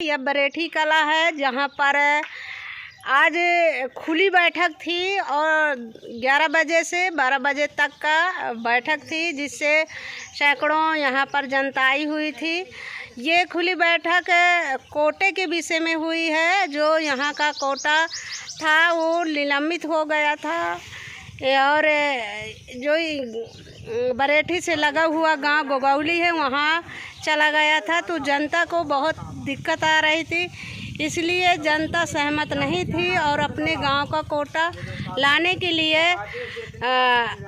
यह बरेठी कला है जहाँ पर आज खुली बैठक थी और 11 बजे से 12 बजे तक का बैठक थी, जिससे सैकड़ों यहाँ पर जनता आई हुई थी। ये खुली बैठक कोटे के विषय में हुई है। जो यहाँ का कोटा था वो निलंबित हो गया था और जो बरेठी से लगा हुआ गांव गोगौली है वहाँ चला गया था, तो जनता को बहुत दिक्कत आ रही थी। इसलिए जनता सहमत नहीं थी और अपने गांव का कोटा लाने के लिए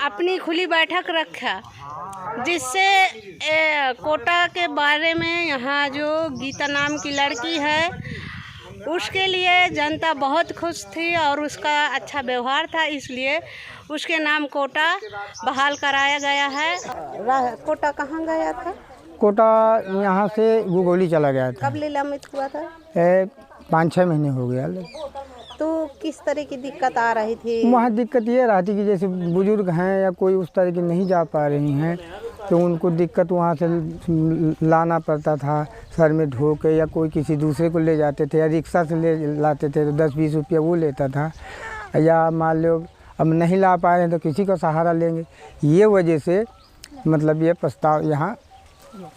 अपनी खुली बैठक रखा, जिससे कोटा के बारे में यहाँ जो गीता नाम की लड़की है उसके लिए जनता बहुत खुश थी और उसका अच्छा व्यवहार था, इसलिए उसके नाम कोटा बहाल कराया गया है। कोटा कहाँ गया था? कोटा यहाँ से गोगौली चला गया था। कब निलंबित हुआ था? 5-6 महीने हो गया। तो किस तरह की दिक्कत आ रही थी? वहाँ दिक्कत ये रहती कि जैसे बुजुर्ग हैं या कोई उस तरह की नहीं जा पा रही हैं, तो उनको दिक्कत वहाँ से लाना पड़ता था सर में ढो के, या कोई किसी दूसरे को ले जाते थे या रिक्शा से ले लाते थे तो 10-20 रुपया वो लेता था, या मान लो अब नहीं ला पा रहे हैं तो किसी का सहारा लेंगे। ये वजह से मतलब ये प्रस्ताव यहाँ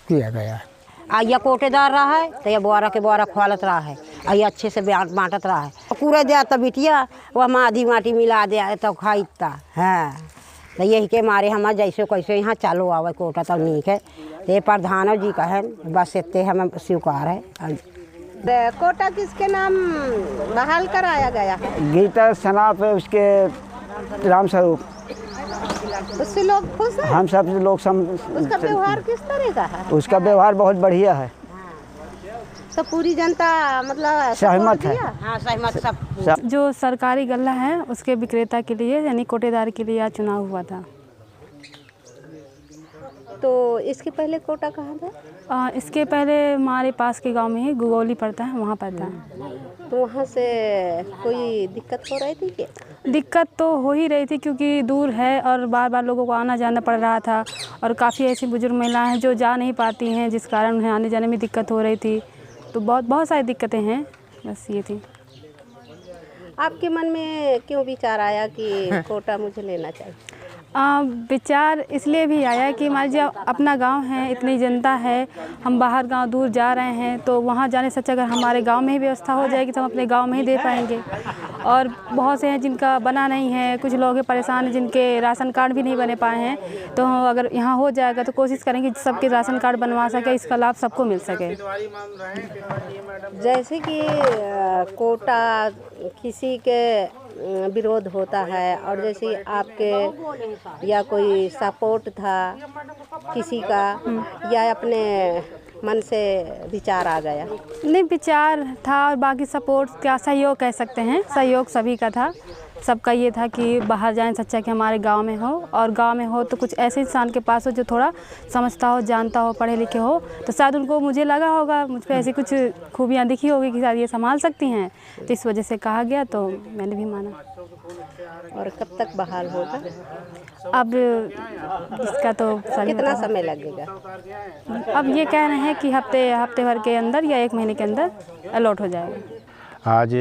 किया गया है। या कोटेदार रहा है तो यह बोरा के बोरा खोलत रहा है, ये अच्छे से बांटत रहा है। पूरे दिया तब बिटिया वह माँ आधी माटी मिला दिया तो खाईता है। तो यही के मारे हम जैसे कैसे यहाँ चालू आवे कोटा तक नहीं है। ये प्रधान जी का है, बस इतने हमें स्वीकार है। कोटा किसके नाम बहाल कराया गया है? गीता सनाप है उसके राम स्वरूप। उससे लोग खुश हैं? हम सब लोग उसका व्यवहार किस तरह का है? उसका व्यवहार बहुत बढ़िया है। तो पूरी जनता मतलब सहमत है। हाँ सहमत सब। जो सरकारी गल्ला है उसके विक्रेता के लिए यानी कोटेदार के लिए चुनाव हुआ था। तो इसके पहले कोटा कहाँ था? इसके पहले हमारे पास के गांव में ही गोगौली पड़ता है, वहाँ पड़ता है। तो वहाँ से कोई दिक्कत हो रही थी क्या? दिक्कत तो हो ही रही थी क्योंकि दूर है और बार बार लोगों को आना जाना पड़ रहा था, और काफ़ी ऐसी बुजुर्ग महिलाएं हैं जो जा नहीं पाती हैं, जिस कारण उन्हें आने जाने में दिक्कत हो रही थी। तो बहुत सारी दिक्कतें हैं, बस ये थी। आपके मन में क्यों विचार आया कि कोटा मुझे लेना चाहिए? विचार इसलिए भी आया कि मान लीजिए अपना गांव है, इतनी जनता है, हम बाहर गांव दूर जा रहे हैं, तो वहां जाने से अच्छा अगर हमारे गांव में ही व्यवस्था हो जाएगी तो हम अपने गांव में ही दे पाएंगे। और बहुत से हैं जिनका बना नहीं है, कुछ लोग हैं परेशान हैं जिनके राशन कार्ड भी नहीं बने पाए हैं, तो अगर यहाँ हो जाएगा तो कोशिश करेंगे सबके राशन कार्ड बनवा सके, इसका लाभ सबको मिल सके। जैसे कि कोटा किसी के विरोध होता है और जैसे आपके या कोई सपोर्ट था किसी का या अपने मन से विचार आ गया? नहीं, विचार था और बाकी सपोर्ट क्या सहयोग कह सकते हैं, सहयोग सभी का था। सबका ये था कि बाहर जाने से अच्छा कि हमारे गांव में हो, और गांव में हो तो कुछ ऐसे इंसान के पास हो जो थोड़ा समझता हो, जानता हो, पढ़े लिखे हो, तो शायद उनको मुझे लगा होगा मुझ पर ऐसी कुछ खूबियां दिखी होगी कि शायद ये संभाल सकती हैं, तो इस वजह से कहा गया, तो मैंने भी माना। और कब तक बहाल होगा? अब इसका तो कितना समय लगेगा? अब ये कह रहे हैं कि हफ्ते भर के अंदर या 1 महीने के अंदर अलॉट हो जाएगा। आज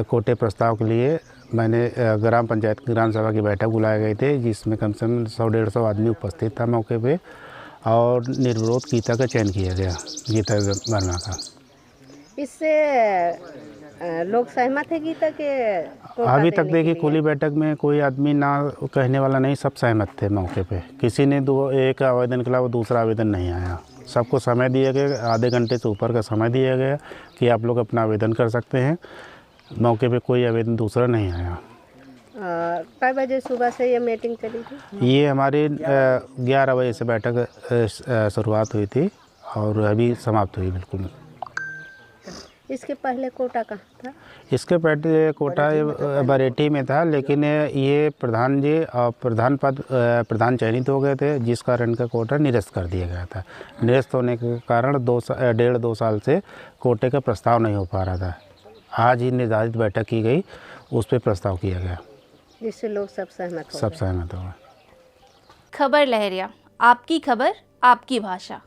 कोटे प्रस्ताव के लिए मैंने ग्राम पंचायत ग्राम सभा की बैठक बुलाए गए थे, जिसमें कम से कम 100-150 आदमी उपस्थित था मौके पे, और निर्विरोध गीता का चयन किया गया, गीता वर्मा का। इससे लोग सहमत है गीता के? अभी तक देखिए खुली बैठक में कोई आदमी ना कहने वाला नहीं, सब सहमत थे मौके पे। किसी ने एक आवेदन के अलावा दूसरा आवेदन नहीं आया। सबको समय दिया गया, आधे घंटे से ऊपर का समय दिया गया कि आप लोग अपना आवेदन कर सकते हैं। मौके पे कोई आवेदन दूसरा नहीं आया। कई बजे सुबह से ये मीटिंग चली थी? ये हमारी 11 बजे से बैठक शुरुआत हुई थी और अभी समाप्त हुई बिल्कुल। इसके पहले कोटा कहाँ था? इसके पहले कोटा बरेठी में था, लेकिन ये प्रधान जी और प्रधान चयनित हो गए थे, जिस कारण इनका कोटा निरस्त कर दिया गया था। निरस्त होने के कारण 1.5-2 साल से कोटे का प्रस्ताव नहीं हो पा रहा था। आज ही निर्धारित बैठक की गई, उस पर प्रस्ताव किया गया, जिससे लोग सब सहमत हो गए। सब सहमत हो गए। खबर लहरिया, आपकी खबर आपकी भाषा।